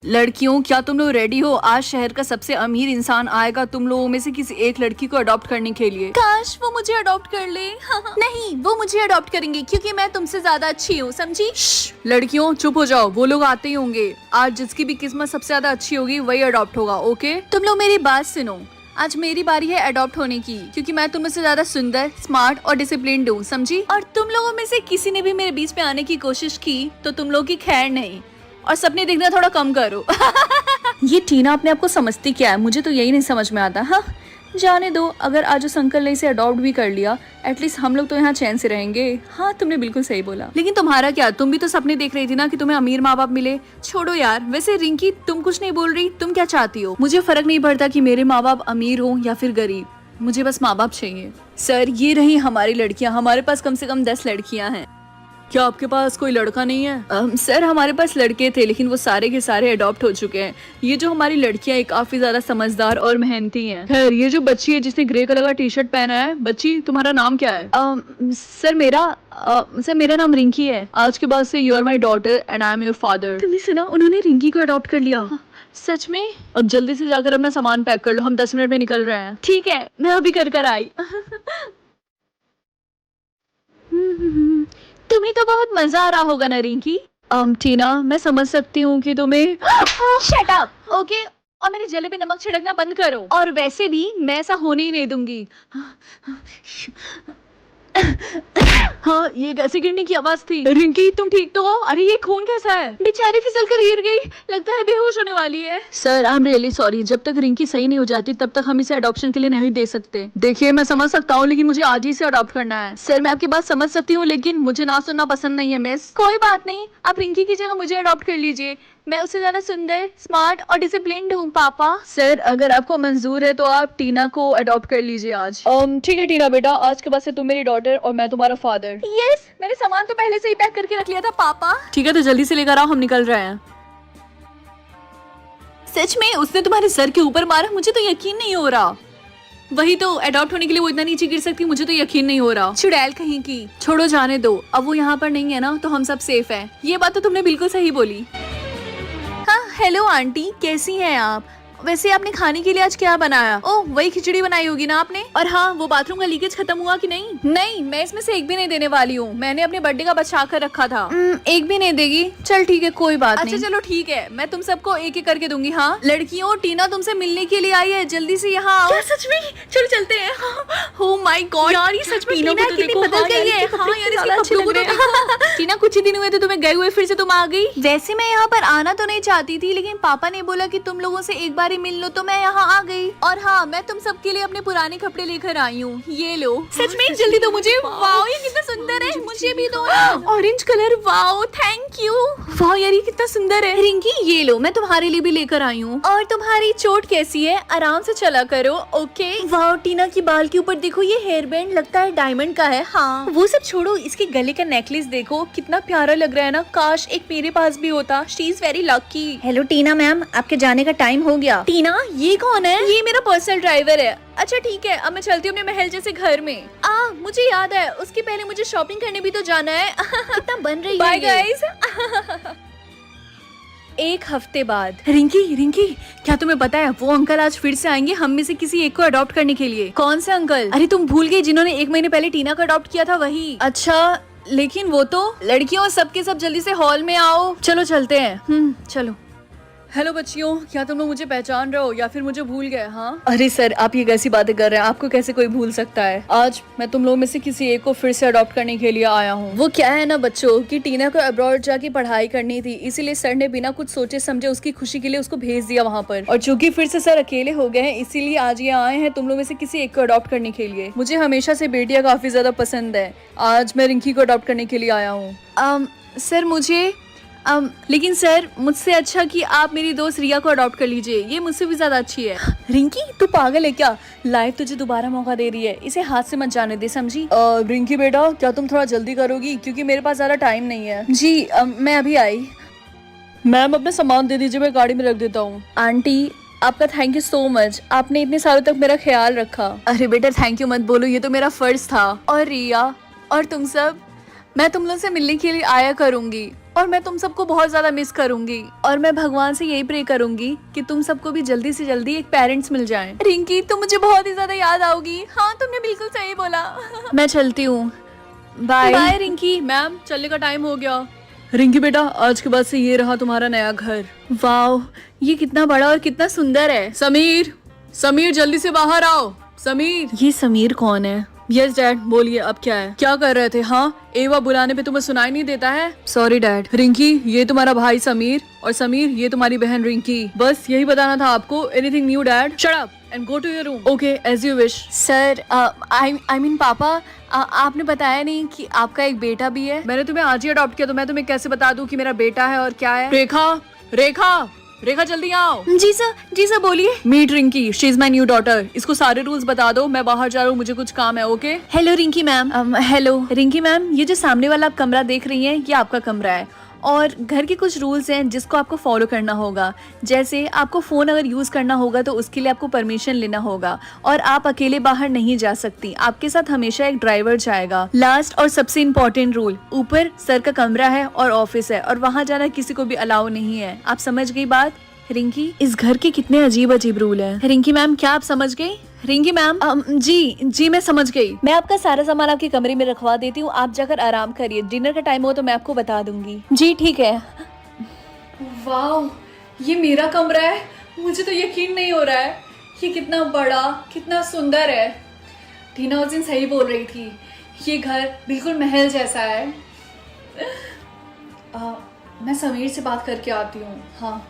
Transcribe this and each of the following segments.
लड़कियों, क्या तुम लोग रेडी हो? आज शहर का सबसे अमीर इंसान आएगा तुम लोगों में से किसी एक लड़की को अडॉप्ट करने के लिए। काश वो मुझे अडॉप्ट कर ले। नहीं, वो मुझे अडॉप्ट करेंगे क्योंकि मैं तुमसे ज्यादा अच्छी हूँ, समझी? लड़कियों चुप हो जाओ, वो लोग आते ही होंगे। आज जिसकी भी किस्मत सबसे ज्यादा अच्छी होगी वही अडॉप्ट होगा। ओके, तुम लोग मेरी बात सुनो। आज मेरी बारी है अडॉप्ट होने की क्योंकि मैं तुम में से ज्यादा सुंदर, स्मार्ट और डिसिप्लिन्ड हूँ, समझी? और तुम लोगों में से किसी ने भी मेरे बीच में आने की कोशिश की तो तुम लोग की खैर नहीं। और सपने देखना थोड़ा कम करो। ये टीना अपने आप को समझती क्या है? मुझे तो यही नहीं समझ में आता। हाँ, जाने दो, अगर आज उस अंकल ने इसे अडॉप्ट भी कर लिया, एटलीस्ट हम लोग तो यहाँ चैन से रहेंगे। हाँ, तुमने बिल्कुल सही बोला। लेकिन तुम्हारा क्या? तुम भी तो सपने देख रही थी ना कि तुम्हें अमीर माँ बाप मिले। छोड़ो यार। वैसे रिंकी, तुम कुछ नहीं बोल रही, तुम क्या चाहती हो? मुझे फर्क नहीं पड़ता कि मेरे माँ बाप अमीर हो या फिर गरीब, मुझे बस माँ बाप चाहिए। सर, ये रही हमारी लड़कियाँ। हमारे पास कम से कम 10 लड़कियाँ हैं। क्या आपके पास कोई लड़का नहीं है? सर, हमारे पास लड़के थे लेकिन वो सारे के सारे अडॉप्ट हो चुके हैं। ये जो हमारी लड़कियां काफी ज्यादा समझदार और मेहनती हैं। खैर, ये जो बच्ची है जिसने ग्रे कलर का टी शर्ट पहना है, बच्ची तुम्हारा नाम क्या है? सर मेरा नाम रिंकी है। आज के बाद से you are my daughter and I am your father. तुमने सुना, उन्होंने रिंकी को अडॉप्ट कर लिया। सच में? अब जल्दी से जाकर अपना सामान पैक कर लो, हम 10 मिनट में निकल रहे हैं। ठीक है, मैं अभी कर आई। तुम्हें तो बहुत मजा आ रहा होगा ना रिंकी? टीना, मैं समझ सकती हूँ कि तुम्हें शट अप, ओके? और मेरे जले पे नमक छिड़कना बंद करो। और वैसे भी मैं ऐसा होने ही नहीं दूंगी। हाँ, ये कैसे गिरने की आवाज थी? रिंकी, तुम ठीक तो हो? अरे ये खून कैसा है? बेचारी फिसल कर गिर गई, लगता है बेहोश होने वाली है। Sir, I am really sorry. जब तक रिंकी सही नहीं हो जाती तब तक हम इसे अडॉप्शन के लिए नहीं दे सकते। देखिए, मैं समझ सकता हूँ लेकिन मुझे आज ही से अडॉप्ट करना है। सर, मैं आपकी बात समझ सकती हूँ लेकिन मुझे ना सुनना पसंद नहीं है मिस। कोई बात नहीं, आप रिंकी की जगह मुझे अडॉप्ट कर लीजिए। मैं उससे ज्यादा सुंदर, स्मार्ट और डिसिप्लिन्ड हूँ पापा। सर, अगर आपको मंजूर है तो आप टीना को अडॉप्ट कर लीजिए आज। ठीक है टीना बेटा, आज के बाद से तुम मेरी डॉटर और मैं तुम्हारा फादर। यस, मैंने सामान तो पहले से ही पैक करके रख लिया था पापा। ठीक है, तो जल्दी से लेकर आओ, हम निकल रहे हैं। सच में उसने तुम्हारे सर के ऊपर मारा? मुझे तो यकीन नहीं हो रहा। वही तो, अडॉप्ट होने के लिए वो इतना नीचे गिर सकती, मुझे तो यकीन नहीं हो रहा। चुड़ैल कहीं की। छोड़ो, जाने दो। अब वो यहाँ पर नहीं है ना, तो हम सब सेफ हैं। ये बात तो तुमने बिल्कुल सही बोली। हाँ, हेलो आंटी, कैसी हैं आप? वैसे आपने खाने के लिए आज क्या बनाया? ओह, वही खिचड़ी बनाई होगी ना आपने। और हाँ, वो बाथरूम का लीकेज खत्म हुआ कि नहीं? नहीं, मैं इसमें से एक भी नहीं देने वाली हूँ। मैंने अपने बर्थडे का बचा कर रखा था। एक भी नहीं देगी? चल ठीक है, कोई बात नहीं। अच्छा चलो ठीक है, मैं तुम सबको एक एक करके दूंगी। हाँ लड़कियों, टीना तुमसे मिलने के लिए आई है, जल्दी से यहाँ आओ। क्या सच में? चलो चलते हैं। ओह माय गॉड यार, ये सच में टीना कितनी बदल गई है। हाँ यार, इसके कपड़ों को तो देखो। टीना, कुछ ही दिन हुए थे तुम्हें गए हुए, फिर से तुम आ गई। वैसे मैं यहाँ पर आना तो नहीं चाहती थी लेकिन पापा ने बोला कि तुम लोगों से एक बार ही मिल लो तो मैं यहाँ आ गई। और हाँ, मैं तुम सबके लिए अपने पुराने कपड़े लेकर आई हूँ, ये लो। सच में? जल्दी दो मुझे। वाओ, ये कितना सुंदर है, मुझे भी दो। Orange colour, wow thank you. वाह यार, ये कितना सुंदर है। रिंकी, ये लो, मैं तुम्हारे लिए भी लेकर आई हूँ। और तुम्हारी चोट कैसी है? आराम से चला करो, ओके? वाओ, टीना की बाल के ऊपर देखो, ये हेयर बैंड लगता है डायमंड का है। हाँ, वो सब छोड़ो, इसके गले का नेकलेस देखो, कितना प्यारा लग रहा है ना। काश एक मेरे पास भी होता। She is very lucky. Hello Tina ma'am, आपके जाने का टाइम हो गया। टीना, ये कौन है? ये मेरा पर्सनल ड्राइवर है। अच्छा ठीक है, अब मैं चलती हूँ अपने महल जैसे घर में। मुझे याद है, उसके पहले मुझे शॉपिंग करने भी तो जाना है। कितना बन रही है। Bye guys. एक हफ्ते बाद। रिंकी, क्या तुम्हें पता है वो अंकल आज फिर से आएंगे हम में से किसी एक को अडॉप्ट करने के लिए। कौन से अंकल? अरे तुम भूल गई, जिन्होंने 1 महीने पहले टीना को अडॉप्ट किया था, वही। अच्छा, लेकिन वो तो लड़कियों सबके सब जल्दी से हॉल में आओ। चलो चलते हैं। चलो। हेलो बच्चियों, क्या तुम लोग मुझे पहचान रहे हो या फिर मुझे भूल गए? हाँ, अरे सर, आप ये कैसी बातें कर रहे हैं? आपको कैसे कोई भूल सकता है? आज मैं तुम लोगों में से किसी एक को फिर से अडॉप्ट करने के लिए आया हूँ। वो क्या है ना बच्चों, कि टीना को अब्रॉड जाके पढ़ाई करनी थी, इसीलिए सर ने बिना कुछ सोचे समझे उसकी खुशी के लिए उसको भेज दिया वहाँ पर। और चूंकि फिर से सर अकेले हो गए हैं, इसीलिए आज ये आए हैं तुम लोग में से किसी एक को अडॉप्ट करने के लिए। मुझे हमेशा से बेटियां काफी ज्यादा पसंद है। आज मैं रिंकी को अडॉप्ट करने के लिए आया हूँ। सर मुझे लेकिन सर, मुझसे अच्छा कि आप मेरी दोस्त रिया को अडॉप्ट कर लीजिए, ये मुझसे भी ज्यादा अच्छी है। रिंकी, तू पागल है क्या? लाइफ तुझे दोबारा मौका दे रही है, इसे हाथ से मत जाने दे, समझी? रिंकी बेटा, क्या तुम थोड़ा जल्दी करोगी क्योंकि मेरे पास ज्यादा टाइम नहीं है। जी मैं अभी आई। मैम, अपना सामान दे दीजिए, मैं गाड़ी में रख देता हूँ। आंटी, आपका थैंक यू सो मच, आपने इतने सालों तक मेरा ख्याल रखा। अरे बेटा, थैंक यू मत बोलो, ये तो मेरा फर्ज था। और रिया और तुम सब, मैं तुम लोग से मिलने के लिए आया करूंगी। और मैं तुम सबको बहुत ज्यादा मिस करूंगी और मैं भगवान से यही प्रे करूंगी कि तुम सबको भी जल्दी से जल्दी एक पेरेंट्स मिल जाएं। रिंकी तुम मुझे बहुत ही ज्यादा याद आओगी। हाँ तुमने बिल्कुल सही बोला। मैं चलती हूँ, बाय बाय रिंकी। मैम चलने का टाइम हो गया। रिंकी बेटा आज के बाद से ये रहा तुम्हारा नया घर। वाओ ये कितना बड़ा और कितना सुंदर है। समीर समीर जल्दी से बाहर आओ। समीर ये समीर कौन है? यस डैड बोलिए अब क्या है? क्या कर रहे थे? हाँ एवा बुलाने पे तुम्हें सुनाई नहीं देता है? Sorry dad. रिंकी ये तुम्हारा भाई समीर और समीर ये तुम्हारी बहन रिंकी। बस यही बताना था आपको। Anything new dad? Shut up and go to your room. Okay as you wish. Sir I mean पापा आपने बताया नहीं कि आपका एक बेटा भी है। मैंने तुम्हें आज ही अडॉप्ट किया तो मैं तुम्हें कैसे बता दूं कि मेरा बेटा है और क्या है? रेखा रेखा रेखा जल्दी आओ। जी सर बोलिए। Meet Rinki she is my new daughter. इसको सारे रूल्स बता दो, मैं बाहर जा रहा हूँ, मुझे कुछ काम है। Okay hello Rinki ma'am. Hello Rinki ma'am, ये जो सामने वाला आप कमरा देख रही हैं ये आपका कमरा है और घर के कुछ रूल्स हैं जिसको आपको फॉलो करना होगा। जैसे आपको फोन अगर यूज करना होगा तो उसके लिए आपको परमिशन लेना होगा और आप अकेले बाहर नहीं जा सकती। आपके साथ हमेशा एक ड्राइवर जाएगा। लास्ट और सबसे इम्पोर्टेंट रूल, ऊपर सर का कमरा है और ऑफिस है और वहाँ जाना किसी को भी अलाउ नहीं है। आप समझ गई बात? रिंकी इस घर के कितने अजीब अजीब रूल है। रिंकी मैम क्या आप समझ गई? रिंकी मैम जी मैं समझ गई। मैं आपका सारा सामान आपके कमरे में रखवा देती हूँ, आप जाकर आराम करिए। डिनर का टाइम हो तो मैं आपको बता दूंगी। जी ठीक है। वाह ये मेरा कमरा है, मुझे तो यकीन नहीं हो रहा है। ये कितना बड़ा कितना सुंदर है। टीना उस दिन सही बोल रही थी, ये घर बिल्कुल महल जैसा है। मैं समीर से बात करके आती हूँ। हाँ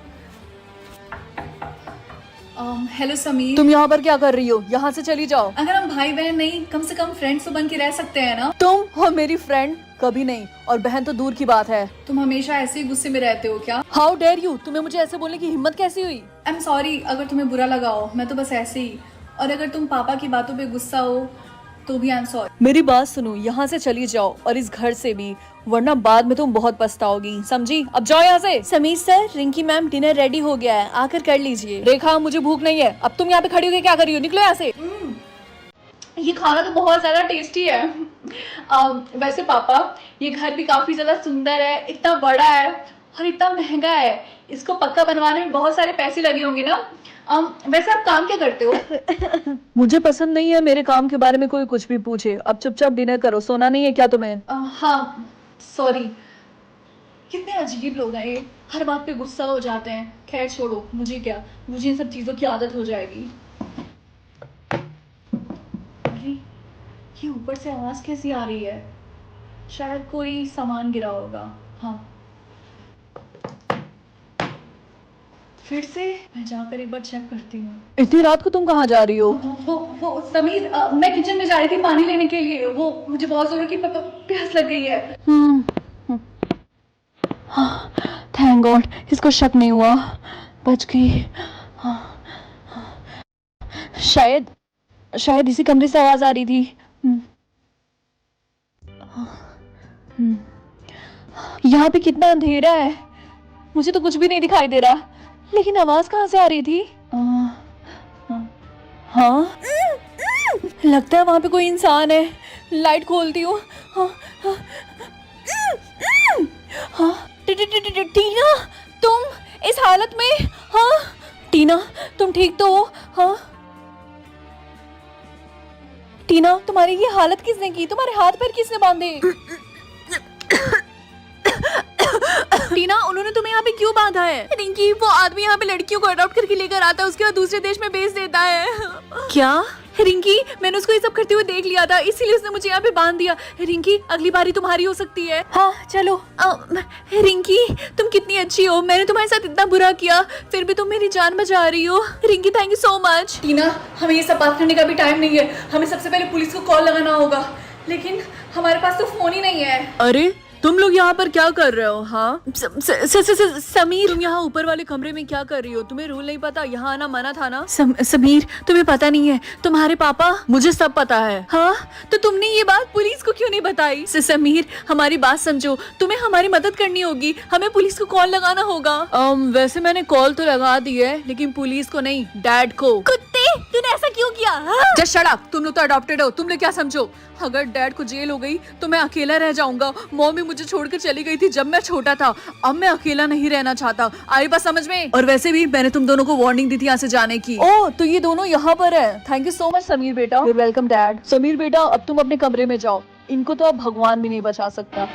हेलो समीर। तुम यहाँ पर क्या कर रही हो? यहाँ से चली जाओ। अगर हम भाई बहन नहीं कम से कम फ्रेंड्स तो बन के रह सकते हैं ना? तुम और मेरी फ्रेंड कभी नहीं, और बहन तो दूर की बात है। तुम हमेशा ऐसे ही गुस्से में रहते हो क्या? हाउ डेयर यू, तुम्हें मुझे ऐसे बोलने की हिम्मत कैसी हुई? आई एम सॉरी अगर तुम्हें बुरा लगा हो, मैं तो बस ऐसे ही। और अगर तुम पापा की बातों पे गुस्सा हो तो भी आई एम सॉरी। मेरी बात सुनो, यहाँ से चली जाओ और इस घर से भी, वरना बाद में तुम बहुत पछताओगी, समझी? अब जाओ यहाँ से। Sameer sir Rinki ma'am dinner ready हो गया है, आकर कर लीजिए। रेखा मुझे भूख नहीं है, अब तुम यहाँ पे खड़ी होकर क्या कर रही हो? निकलो यहाँ से। ये खाना तो बहुत ज्यादा टेस्टी है। वैसे पापा ये घर भी काफी ज्यादा सुंदर है, इतना बड़ा है और इतना महंगा है। इसको पक्का बनवाने में बहुत सारे पैसे लगे होंगे ना? वैसे आप काम क्या करते हो? मुझे पसंद नहीं है मेरे काम के बारे में कोई कुछ भी पूछे। अब चुपचाप डिनर करो, सोना नहीं है क्या तुम्हें? हाँ सॉरी। कितने अजीब लोग हैं ये, हर बात पे गुस्सा हो जाते हैं। खैर छोड़ो, मुझे क्या, मुझे इन सब चीजों की आदत हो जाएगी। अरे ये ऊपर से आवाज कैसी आ रही है? शायद कोई सामान गिरा होगा। हाँ फिर से मैं जाकर एक बार चेक करती हूँ। इतनी रात को तुम कहाँ जा रही हो? वो समीर मैं किचन में जा रही थी पानी लेने के लिए। वो मुझे बहुत जोर की प्यास लग गई है। हाँ थैंक गॉड इसको शक नहीं हुआ, बच गई। शायद इसी कमरे से आवाज आ रही थी। यहाँ पे कितना अंधेरा है, मुझे तो कुछ भी नहीं दिखाई दे रहा, लेकिन आवाज कहाँ से आ रही थी? हाँ लगता है वहां पे कोई इंसान है। लाइट खोलती हूँ। टीना तुम इस हालत में? हाँ टीना तुम ठीक तो हो? हाँ टीना तुम्हारी ये हालत किसने की? तुम्हारे हाथ पैर किसने बांधे? टीना उन्होंने तुम्हें यहाँ पे क्यों बांधा है? रिंकी वो आदमी यहाँ पे लड़कियों को अडॉप्ट करके लेकर आता है, उसके बाद दूसरे देश में भेज देता है। क्या? रिंकी मैंने उसको ये सब करते हुए देख लिया था, इसीलिए उसने मुझे यहाँ पे बांध दिया। रिंकी अगली बारी तुम्हारी हो सकती है। हाँ चलो। रिंकी तुम कितनी अच्छी हो, मैंने तुम्हारे साथ इतना बुरा किया फिर भी तुम मेरी जान बचा रही हो। Rinki thank you so much. Tina हमें ये सब बात करने का भी टाइम नहीं है, हमें सबसे पहले पुलिस को कॉल लगाना होगा, लेकिन हमारे पास तो फोन ही नहीं है। अरे तुम लोग यहाँ पर क्या कर रहे हो? हाँ समीर तुम यहाँ ऊपर वाले कमरे में क्या कर रही हो? तुम्हें रूल नहीं पता, यहाँ आना मना था ना? समीर तुम्हें पता नहीं है, तुम्हारे पापा। मुझे सब पता है। हाँ तो तुमने ये बात पुलिस को क्यों नहीं बताई? समीर हमारी बात समझो, तुम्हें हमारी मदद करनी होगी, हमें पुलिस को कॉल लगाना होगा। वैसे मैंने कॉल तो लगा दी है, लेकिन पुलिस को नहीं, डैड को। कुत्ते तूने ऐसा क्यों किया? जस्ट शट अप, तुम लोग तो अडॉप्टेड हो, तुम लोग क्या समझो? अगर डैड को जेल हो गई तो मैं अकेला रह जाऊंगा। मम्मी मुझे छोड़कर चली गई थी जब मैं छोटा था, अब मैं अकेला नहीं रहना चाहता। आई बात समझ में? और वैसे भी मैंने तुम दोनों को वार्निंग दी थी यहाँ से जाने की। ओह, तो ये दोनों यहाँ पर है। Thank you so much Sameer बेटा। Welcome dad. समीर बेटा अब तुम अपने कमरे में जाओ, इनको तो अब भगवान भी नहीं बचा सकता।